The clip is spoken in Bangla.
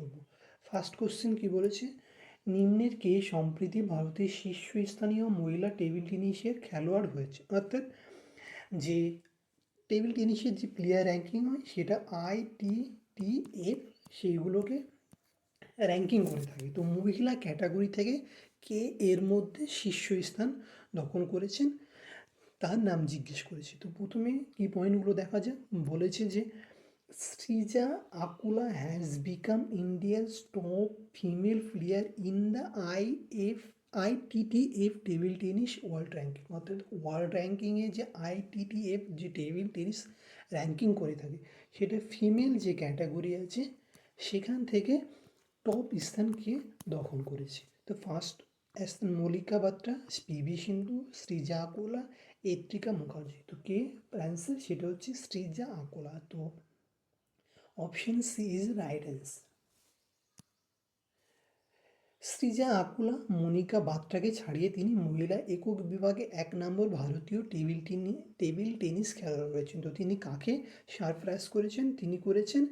করব। ফার্স্ট কোশ্চেন কি বলেছে, নিম্নের কে সম্প্রতি ভারতের শীর্ষস্থানীয় মহিলা টেবিল টেনিসের খেলোয়াড় হয়েছে। অর্থাৎ যে টেবিল টেনিসের যে প্লেয়ার র্যাঙ্কিং হয় সেটা ITTF সেইগুলোকে র্যাঙ্কিং করে থাকে। তো মহিলা ক্যাটাগরি থেকে কে এর মধ্যে শীর্ষস্থান দখল করেছেন তার নাম জিজ্ঞেস করেছি। তো প্রথমে কি পয়েন্টগুলো দেখা যাক। বলেছে যে Sreeja Akula has become India's top female player in the ITTF table tennis world ranking. অর্থাৎ ওয়ার্ল্ড র্যাঙ্কিংয়ে যে ITTF যে টেবিল টেনিস র্যাঙ্কিং করে থাকে সেটা ফিমেল যে ক্যাটাগরি আছে সেখান থেকে টপ স্থানকে দখল করেছে। তো ফার্স্ট মল্লিকা বাত্রা, PV সিন্ধু, শ্রীজা আকোলা, এত্রিকা মুখার্জি। তো কে অ্যান্সার, সেটা হচ্ছে শ্রীজা আকোলা। তো option C is right answer. Sreeja Akula Monika বাত্রাকে ছাড়িয়ে তিনি মহিলা একক বিভাগে 1 নম্বর ভারতীয় টেবিল টেনিস খেলোয়াড় রয়েছেন। তো তিনি কাকে সারপ্রাইজ করেছেন, তিনি করেছেন